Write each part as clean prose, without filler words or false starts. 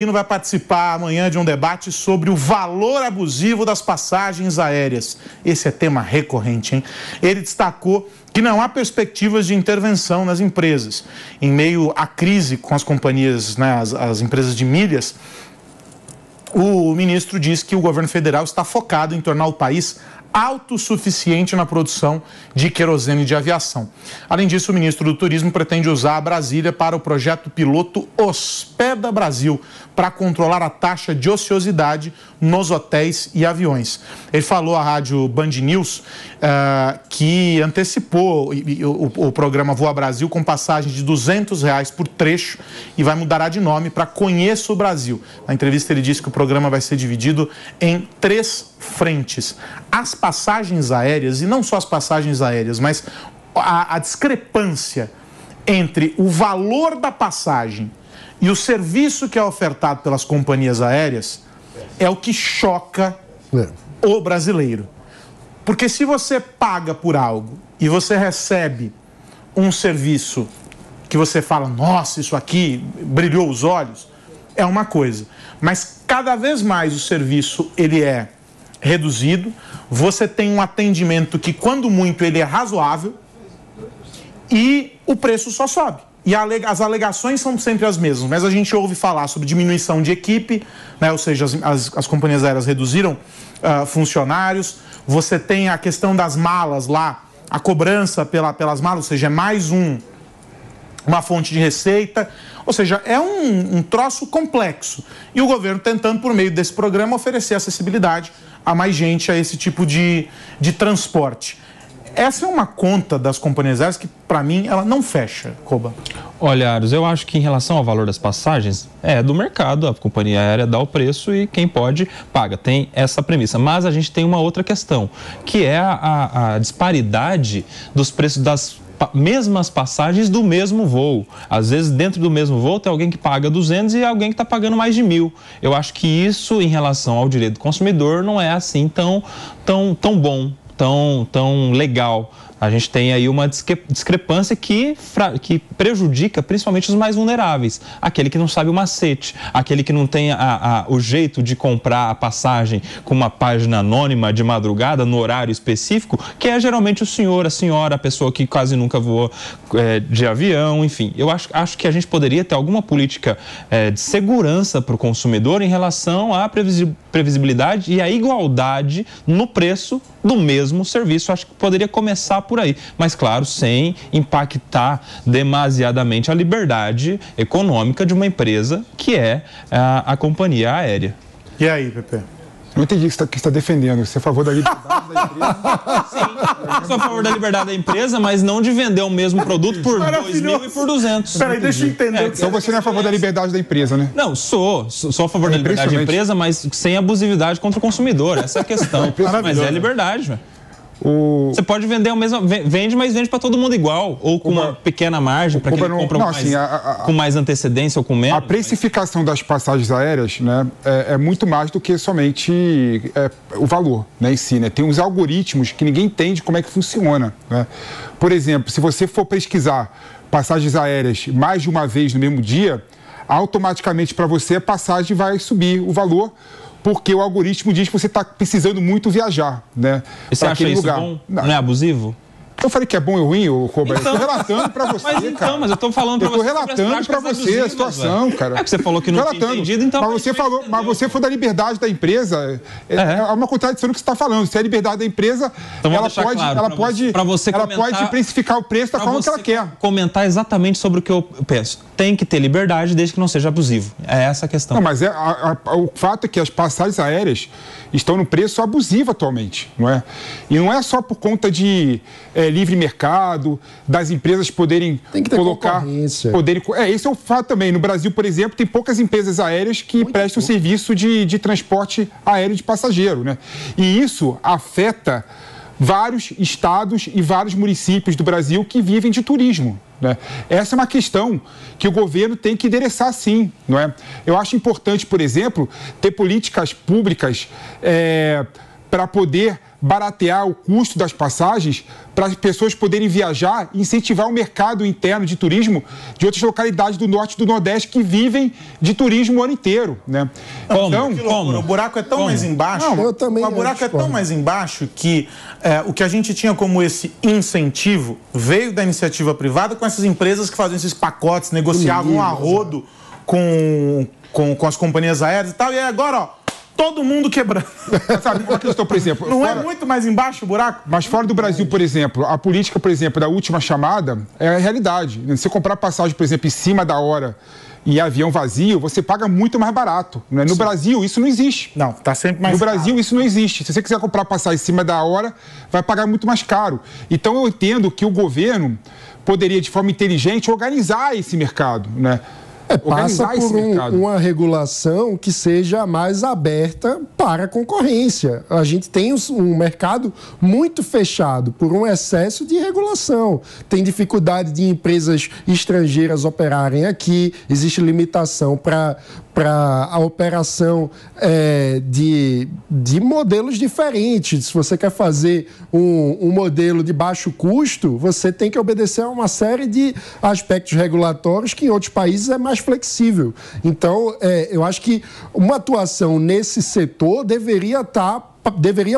Vai participar amanhã de um debate sobre o valor abusivo das passagens aéreas. Esse é tema recorrente, hein? Ele destacou que não há perspectivas de intervenção nas empresas. Em meio à crise com as companhias, as empresas de milhas, o ministro diz que o governo federal está focado em tornar o país autossuficiente na produção de querosene de aviação. Além disso, o ministro do Turismo pretende usar a Brasília para o projeto piloto Hospeda Brasil, para controlar a taxa de ociosidade nos hotéis e aviões. Ele falou à rádio Band News que antecipou o programa Voa Brasil com passagem de R$200 por trecho e dará de nome para Conheça o Brasil. Na entrevista ele disse que o programa vai ser dividido em 3 frentes. As passagens aéreas, e não só as passagens aéreas, mas a discrepância entre o valor da passagem e o serviço que é ofertado pelas companhias aéreas é o que choca o brasileiro. Porque se você paga por algo e você recebe um serviço que você fala, nossa, isso aqui brilhou os olhos, é uma coisa. Mas cada vez mais o serviço ele é reduzido, você tem um atendimento que, quando muito, ele é razoável e o preço só sobe. E as alegações são sempre as mesmas, mas a gente ouve falar sobre diminuição de equipe, ou seja, as companhias aéreas reduziram funcionários, você tem a questão das malas lá, a cobrança pelas malas, ou seja, é mais uma fonte de receita, ou seja, é um troço complexo. E o governo tentando, por meio desse programa, oferecer acessibilidade a mais gente a esse tipo de transporte. Essa é uma conta das companhias aéreas que, para mim, ela não fecha, Koba. Olha, Aros, eu acho que em relação ao valor das passagens, é do mercado, a companhia aérea dá o preço e quem pode, paga. Tem essa premissa. Mas a gente tem uma outra questão, que é a disparidade dos preços das mesmas passagens do mesmo voo. Às vezes, dentro do mesmo voo, tem alguém que paga 200 e alguém que está pagando mais de 1.000. Eu acho que isso, em relação ao direito do consumidor, não é assim tão bom, tão legal. A gente tem aí uma discrepância que prejudica principalmente os mais vulneráveis. Aquele que não sabe o macete, aquele que não tem o jeito de comprar a passagem com uma página anônima de madrugada, no horário específico, que é geralmente o senhor, a senhora, a pessoa que quase nunca voou de avião, enfim. Eu acho que a gente poderia ter alguma política de segurança para o consumidor em relação à previsibilidade e à igualdade no preço do mesmo serviço. Acho que poderia começar por aí, mas claro, sem impactar demasiadamente a liberdade econômica de uma empresa que é a companhia aérea. E aí, Pepe? Não entendi o que você está defendendo. Você é a favor da liberdade da empresa? Sim, sou a favor da liberdade da empresa, mas não de vender o mesmo produto por 2.000 e por 200. Peraí, deixa eu entender. Então você não é a favor da liberdade da empresa, né? Não, sou a favor da liberdade da empresa, mas sem abusividade contra o consumidor. Essa é a questão. Mas é liberdade, velho. Você pode vender o mesmo, vende, mas vende para todo mundo igual, ou com uma pequena margem para quem compra com mais antecedência ou com menos. A precificação das passagens aéreas, né, é muito mais do que somente o valor, né, em si, né? Tem uns algoritmos que ninguém entende como é que funciona, né? Por exemplo, se você for pesquisar passagens aéreas mais de uma vez no mesmo dia, automaticamente para você a passagem vai subir o valor, porque o algoritmo diz que você está precisando muito viajar, né? E você acha isso bom? Não é abusivo? Eu falei que é bom ou ruim, Koba? Então, eu estou relatando para você, mas eu estou falando para você. Eu estou relatando para você a situação, cara. É que você falou que não tinha entendido, então... Mas você falou da liberdade da empresa. É uma contradição no que você está falando. Se é a liberdade da empresa, então, ela pode precificar o preço da forma que ela quer. Comentar exatamente sobre o que eu penso. Tem que ter liberdade desde que não seja abusivo. É essa a questão. Não, mas o fato é que as passagens aéreas estão no preço abusivo atualmente, não é? E não é só por conta de livre mercado, das empresas poderem colocar... esse é o fato também. No Brasil, por exemplo, tem poucas empresas aéreas que prestam serviço de transporte aéreo de passageiro, né? E isso afeta vários estados e vários municípios do Brasil que vivem de turismo, né? Essa é uma questão que o governo tem que endereçar, sim, não é? Eu acho importante, por exemplo, ter políticas públicas para poder baratear o custo das passagens para as pessoas poderem viajar e incentivar o mercado interno de turismo de outras localidades do norte e do nordeste que vivem de turismo o ano inteiro, né? O buraco é tão mais embaixo. Eu também o buraco é tão mais embaixo que o que a gente tinha como esse incentivo veio da iniciativa privada com essas empresas que faziam esses pacotes, negociavam a rodo com as companhias aéreas e tal, e agora, ó, todo mundo quebrando. Sabe, uma questão, por exemplo... Não é muito mais embaixo o buraco? Mas fora do Brasil, por exemplo, a política, por exemplo, da última chamada é a realidade. Se você comprar passagem, por exemplo, em cima da hora e avião vazio, você paga muito mais barato. Né? No Brasil, isso não existe. Não, tá sempre mais caro. No Brasil, isso não existe. Se você quiser comprar passagem em cima da hora, vai pagar muito mais caro. Então, eu entendo que o governo poderia, de forma inteligente, organizar esse mercado, né? Passa por uma regulação que seja mais aberta para a concorrência. A gente tem um mercado muito fechado por um excesso de regulação. Tem dificuldade de empresas estrangeiras operarem aqui, existe limitação para a operação de modelos diferentes. Se você quer fazer um modelo de baixo custo, você tem que obedecer a uma série de aspectos regulatórios que em outros países é mais flexível. Então, eu acho que uma atuação nesse setor deveria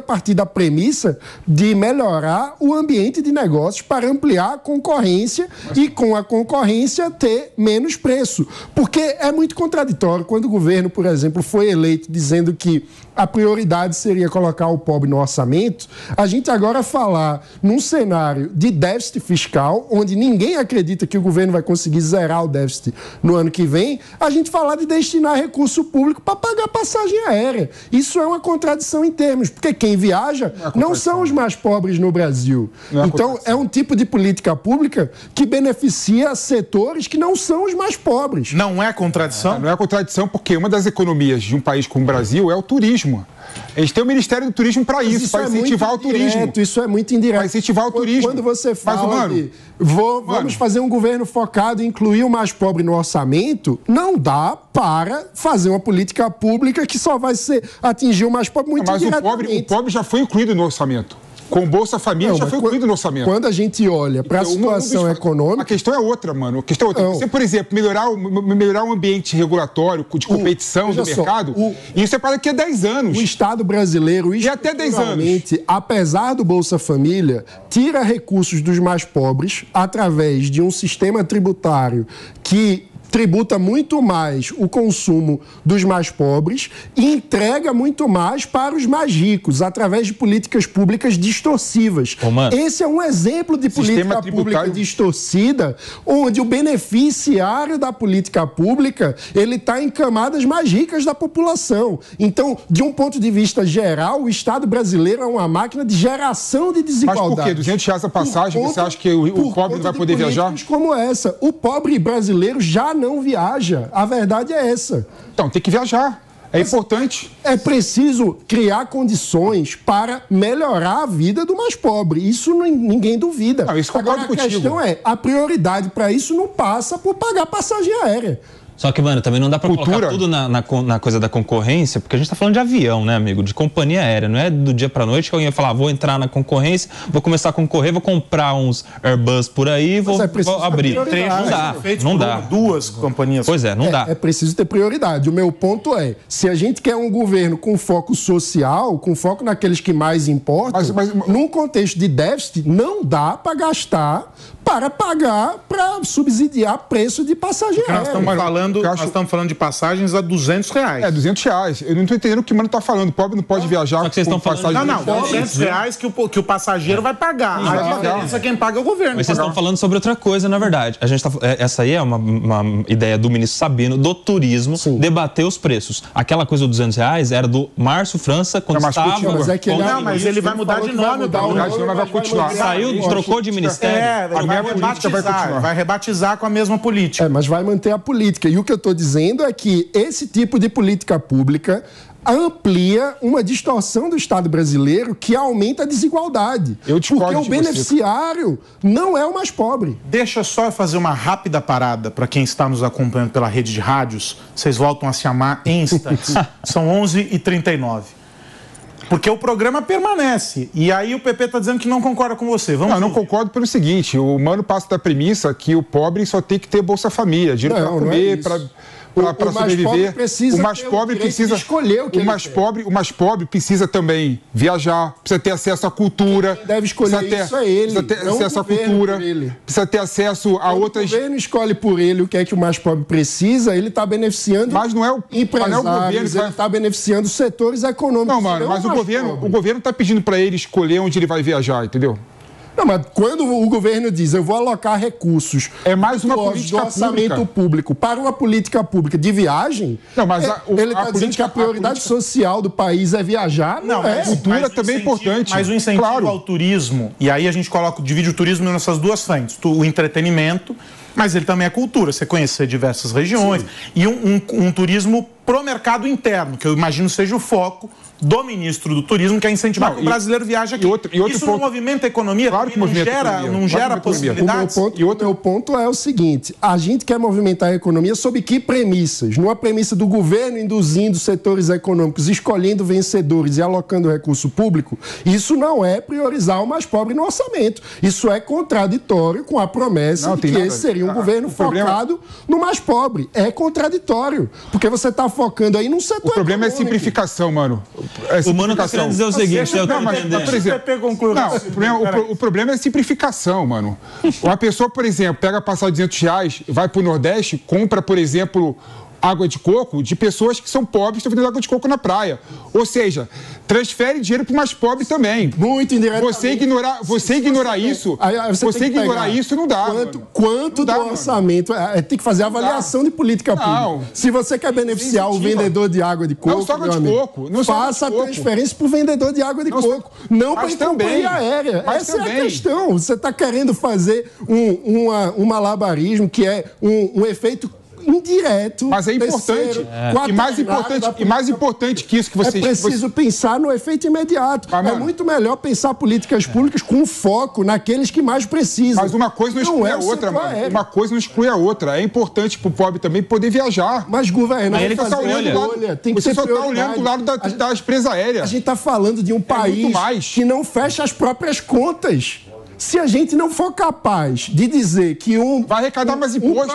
partir da premissa de melhorar o ambiente de negócios para ampliar a concorrência e, com a concorrência, ter menos preço. Porque é muito contraditório quando o governo, por exemplo, foi eleito dizendo que a prioridade seria colocar o pobre no orçamento, a gente agora falar num cenário de déficit fiscal, onde ninguém acredita que o governo vai conseguir zerar o déficit no ano que vem, a gente falar de destinar recurso público para pagar passagem aérea. Isso é uma contradição em termos, porque quem viaja não são os mais pobres no Brasil. Então, é um tipo de política pública que beneficia setores que não são os mais pobres. Não é contradição? Não é contradição, porque uma das economias de um país como o Brasil é o turismo. A gente tem o Ministério do Turismo para isso, para incentivar o turismo. Isso é muito indireto. Para incentivar o turismo. Quando você fala vamos fazer um governo focado em incluir o mais pobre no orçamento, não dá para fazer uma política pública que só vai atingir o mais pobre muito indiretamente. Mas o pobre já foi incluído no orçamento. Com Bolsa Família já foi incluído no orçamento. Quando a gente olha para a situação econômica... A questão é outra, mano. A questão é outra. Você, por exemplo, melhorar o ambiente regulatório de competição do mercado, isso é para daqui a 10 anos. O Estado brasileiro, e até 10 anos, apesar do Bolsa Família, tira recursos dos mais pobres através de um sistema tributário que tributa muito mais o consumo dos mais pobres e entrega muito mais para os mais ricos, através de políticas públicas distorcivas. Esse é um exemplo de política pública distorcida, onde o beneficiário da política pública ele está em camadas mais ricas da população. Então, de um ponto de vista geral, o Estado brasileiro é uma máquina de geração de desigualdade. Mas por quê? R$200 a passagem, você acha que o pobre não vai poder viajar? Como essa. O pobre brasileiro já não viaja. A verdade é essa. Então, tem que viajar. É importante. É preciso criar condições para melhorar a vida do mais pobre. Isso ninguém duvida. Não, isso concordo contigo. A questão é, a prioridade para isso não passa por pagar passagem aérea. Só que, mano, também não dá pra colocar tudo na coisa da concorrência, porque a gente tá falando de avião, né, amigo? De companhia aérea. Não é do dia pra noite que alguém ia falar, vou entrar na concorrência, vou começar a concorrer, vou comprar uns Airbus por aí, vou abrir. Não dá. Duas companhias. Pois é, não dá. É preciso ter prioridade. O meu ponto é, se a gente quer um governo com foco social, com foco naqueles que mais importam, num contexto de déficit, não dá pra gastar para pagar, para subsidiar preço de passagem aérea. Nós estamos falando de passagens a R$200. É, R$200. Eu não estou entendendo o que o mano está falando. O pobre não pode viajar com passagem. Não, R$200 que o passageiro vai pagar. A diferença quem paga é o governo. Mas vocês estão falando sobre outra coisa, na verdade. Essa aí é uma ideia do ministro Sabino, do turismo, debater os preços. Aquela coisa do R$200 era do Márcio França, quando estava... Mas ele vai mudar de nome. Vai continuar. Saiu, trocou de ministério. Vai rebatizar com a mesma política. Mas vai manter a política. E o que eu estou dizendo é que esse tipo de política pública amplia uma distorção do Estado brasileiro que aumenta a desigualdade. Porque o beneficiário não é o mais pobre. Deixa só eu fazer uma rápida parada para quem está nos acompanhando pela rede de rádios. Vocês voltam a se amar em instantes. São 11h39. Porque o programa permanece. E aí o PP está dizendo que não concorda com você. Não concordo pelo seguinte, o Mano passa da premissa que o pobre só tem que ter Bolsa Família, dinheiro para comer, para sobreviver. O mais pobre precisa escolher o que o mais pobre precisa também viajar, precisa ter acesso à cultura. Quem deve escolher isso é ele. Precisa ter acesso à cultura, precisa ter acesso a outras. Se o governo escolhe por ele o que é que o mais pobre precisa, ele está beneficiando empresários, ele está beneficiando setores econômicos. Não, mano, mas o governo está pedindo para ele escolher onde ele vai viajar, entendeu? Não, mas quando o governo diz eu vou alocar recursos mais uma política do orçamento público para uma política pública de viagem, ele está dizendo que a prioridade social do país é viajar? Não, a cultura também é importante. Mas o incentivo ao turismo, e aí a gente divide o turismo nessas duas frentes, o entretenimento, mas ele também é cultura, você conhecer diversas regiões, e um turismo pro mercado interno, que eu imagino seja o foco do ministro do turismo, que é incentivar que o brasileiro viaje aqui. Isso não movimenta a economia? Claro que não gera possibilidades? O meu ponto é o seguinte, a gente quer movimentar a economia sob que premissas? Numa premissa do governo induzindo setores econômicos, escolhendo vencedores e alocando recurso público, isso não é priorizar o mais pobre no orçamento. Isso é contraditório com a promessa de que esse seria um governo focado no mais pobre. É contraditório, porque você está focando aí num setor O problema é simplificação, mano. O Mano está querendo dizer o seguinte, o problema é simplificação, mano. Uma pessoa, por exemplo, pega passar R$200, vai pro Nordeste, compra, por exemplo, água de coco de pessoas que são pobres e estão vendendo água de coco na praia. Ou seja, transfere dinheiro para o mais pobre também. Muito indiretamente. Você ignorar isso não dá. Quanto do orçamento? Tem que fazer a avaliação de política pública. Se você quer beneficiar o vendedor de água de coco, faça a transferência para o vendedor de água de coco. Não para a companhia aérea. Essa é a questão. Você está querendo fazer um malabarismo que é um efeito indireto. Mas é importante. E mais importante que isso que vocês... É preciso pensar no efeito imediato. É muito melhor pensar políticas públicas com foco naqueles que mais precisam. Mas uma coisa não exclui a outra, mano. Uma coisa não exclui a outra. É importante pro pobre também poder viajar. Mas governo, você só está olhando do lado da empresa aérea. A gente está falando de um país que não fecha as próprias contas. Se a gente não for capaz de dizer que vai arrecadar mais imposto,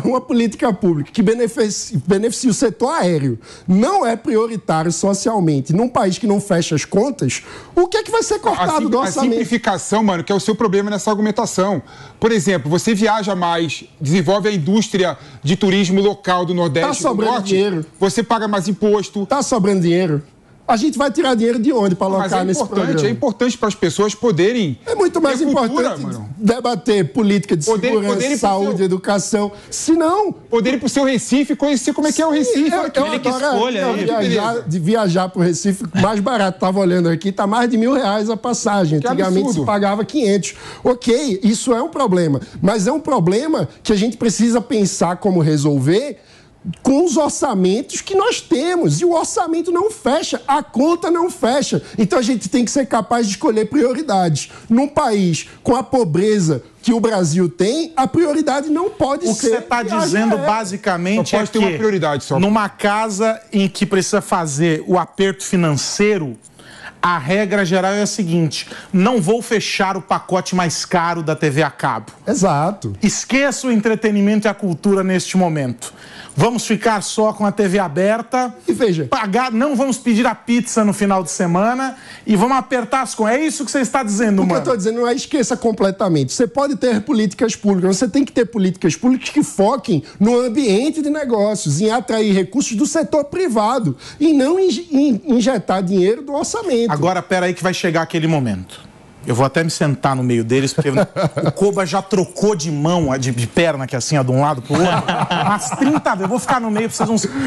uma política pública que beneficie o setor aéreo não é prioritário socialmente num país que não fecha as contas, o que é que vai ser cortado do orçamento? A simplificação, mano, que é o seu problema nessa argumentação. Por exemplo, você viaja mais, desenvolve a indústria de turismo local do Nordeste, tá sobrando dinheiro. Você paga mais imposto. Tá sobrando dinheiro. A gente vai tirar dinheiro de onde para alocar nesse programa? É importante para as pessoas poderem... É muito mais importante debater política de segurança, saúde, educação. Se não... Poder ir para o seu Recife e conhecer como é que é o Recife. Viajar para o Recife mais barato. Estava olhando aqui, está mais de R$1.000 a passagem. Antigamente se pagava 500. Ok, isso é um problema. Mas é um problema que a gente precisa pensar como resolver com os orçamentos que nós temos. E o orçamento não fecha, a conta não fecha. Então a gente tem que ser capaz de escolher prioridades. Num país com a pobreza que o Brasil tem, a prioridade não pode ser... O que você está dizendo basicamente é que uma prioridade só. Numa casa em que precisa fazer o aperto financeiro, a regra geral é a seguinte: não vou fechar o pacote mais caro da TV a cabo. Exato. Esqueça o entretenimento e a cultura neste momento. Vamos ficar só com a TV aberta. E veja, não vamos pedir a pizza no final de semana e vamos apertar as contas. É isso que você está dizendo, mano. O que eu estou dizendo não é esqueça completamente. Você pode ter políticas públicas, você tem que ter políticas públicas que foquem no ambiente de negócios, em atrair recursos do setor privado e não injetar dinheiro do orçamento. Agora, peraí que vai chegar aquele momento. Eu vou até me sentar no meio deles, porque o Koba já trocou de mão, de perna, que é assim, ó, de um lado pro outro, umas 30 vezes. Eu vou ficar no meio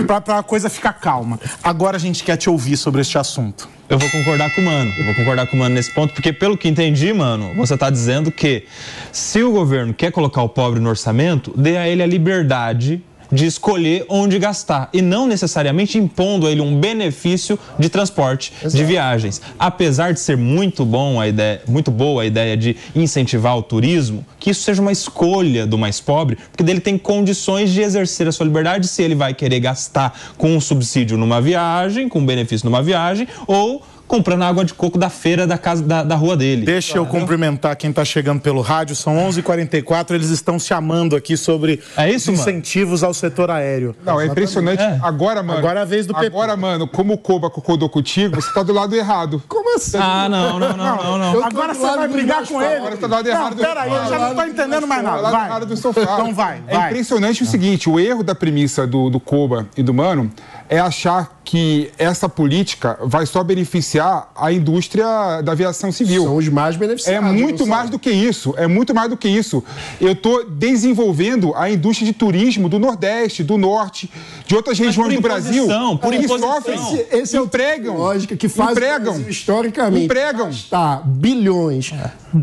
pra a coisa ficar calma. Agora a gente quer te ouvir sobre este assunto. Eu vou concordar com o Mano. Eu vou concordar com o Mano nesse ponto, porque pelo que entendi, Mano, você está dizendo que se o governo quer colocar o pobre no orçamento, dê a ele a liberdade de escolher onde gastar e não necessariamente impondo a ele um benefício de transporte, de viagens. Apesar de ser muito boa a ideia de incentivar o turismo, que isso seja uma escolha do mais pobre, porque dele tem condições de exercer a sua liberdade se ele vai querer gastar com um subsídio numa viagem, com um benefício numa viagem, ou comprando água de coco da feira da casa da rua dele. Deixa eu cumprimentar quem está chegando pelo rádio. São 11h44, eles estão chamando aqui sobre os incentivos ao setor aéreo. Não, é impressionante. Agora, mano. Agora é a vez do PP. Agora, mano, como o Koba concordou contigo, você tá do lado errado. Como assim? Não. Agora você vai brigar com ele. Agora você tá do lado errado. Peraí, eu já não tô entendendo mais nada. Vai. Do sofá. Então vai. É impressionante o seguinte, o erro da premissa do Koba e do Mano é achar que essa política vai só beneficiar a indústria da aviação civil. São os mais beneficiados. É muito mais do que isso. É muito mais do que isso. Eu estou desenvolvendo a indústria de turismo do Nordeste, do Norte, de outras regiões do Brasil. Por imposição. Esse é o empregam. Lógica que faz empregam. O Brasil, historicamente, gastar bilhões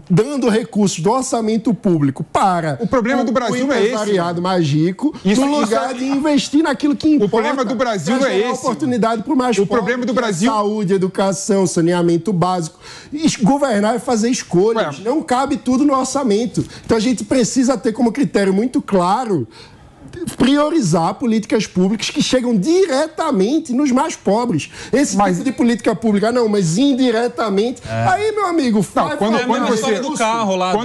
dando recursos do orçamento público para o problema do Brasil não é esse. O empresariado mais rico, no lugar de investir naquilo que importa. O problema do Brasil não é esse. Oportunidade para o mais pobre, problema do Brasil... Saúde, educação, saneamento básico. Governar é fazer escolhas. Não cabe tudo no orçamento. Então a gente precisa ter como critério muito claro priorizar políticas públicas que chegam diretamente nos mais pobres. Esse tipo de política pública, mas indiretamente. Aí, meu amigo, quando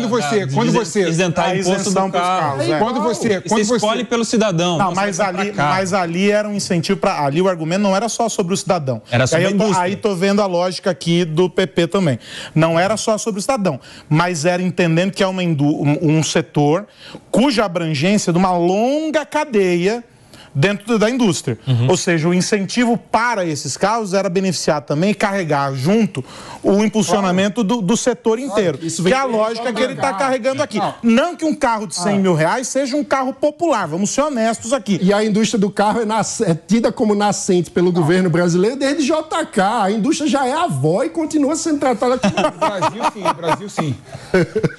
você isentar imposto do carro. Quando você escolhe pelo cidadão. Não, mas ali era um incentivo para... Ali o argumento não era só sobre o cidadão. Era sobre a indústria. Aí tô vendo a lógica aqui do PP também. Não era só sobre o cidadão, mas era entendendo que é um setor cuja abrangência de uma longa cadeia dentro da indústria. Ou seja, o incentivo para esses carros era beneficiar também e carregar junto o impulsionamento do setor inteiro. Que é a lógica que ele está carregando aqui. Não que um carro de 100 mil reais seja um carro popular, vamos ser honestos aqui. E a indústria do carro é tida como nascente pelo governo brasileiro desde JK. A indústria já é avó e continua sendo tratada como... Brasil sim.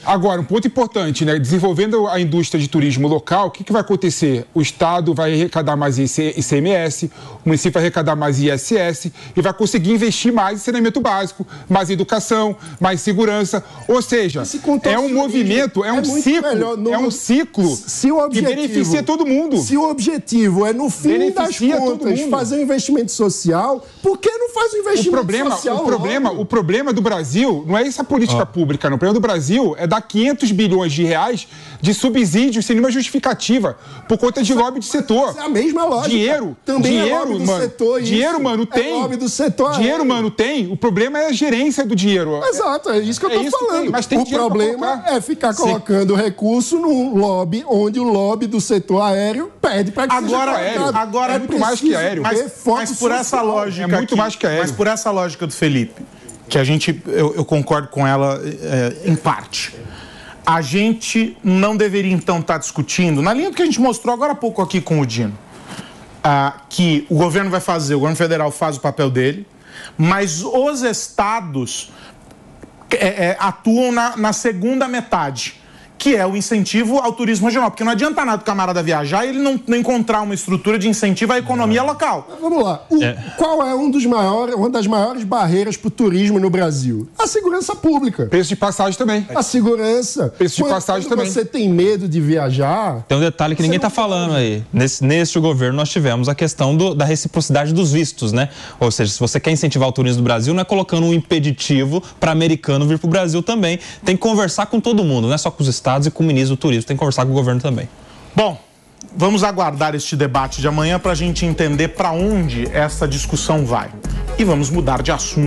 Agora, um ponto importante, né? Desenvolvendo a indústria de turismo local, o que vai acontecer? O Estado vai arrecadar mais ICMS, o município vai arrecadar mais ISS e vai conseguir investir mais em saneamento básico, mais educação, mais segurança. Ou seja, é um movimento, é um ciclo que beneficia todo mundo. Se o objetivo é, no fim das contas, fazer um investimento social, por que não faz um investimento social? O problema do Brasil não é essa política pública, não. O problema do Brasil é dar 500 bilhões de reais de subsídios sem nenhuma justificativa por conta de lobby de setor. É a mesma lógica. Dinheiro, mano, tem. Lobby do setor. Dinheiro, mano, tem. O problema é a gerência do dinheiro. Exato, é isso que eu tô falando. Mas tem o problema é ficar colocando recurso num lobby onde o lobby do setor aéreo pede para que agora é muito mais que aéreo. Mas por essa lógica é muito mais que aéreo. Mas por essa lógica do Felipe, que eu concordo com ela em parte. A gente não deveria, então, estar discutindo, na linha do que a gente mostrou agora há pouco aqui com o Dino, que o governo federal faz o papel dele, mas os estados atuam na segunda metade, que é o incentivo ao turismo regional. Porque não adianta nada o camarada viajar e ele não encontrar uma estrutura de incentivo à economia local. Vamos lá. Qual é uma das maiores barreiras para o turismo no Brasil? A segurança pública. Preço de passagem também. A segurança. Preço de passagem também. Quando você tem medo de viajar... Tem um detalhe que ninguém está falando aí. Neste governo nós tivemos a questão da reciprocidade dos vistos, né? Ou seja, se você quer incentivar o turismo do Brasil, não é colocando um impeditivo para americano vir para o Brasil também. Tem que conversar com todo mundo, não é só com os estados e com o ministro do turismo, tem que conversar com o governo também. Bom, vamos aguardar este debate de amanhã para a gente entender para onde essa discussão vai. E vamos mudar de assunto.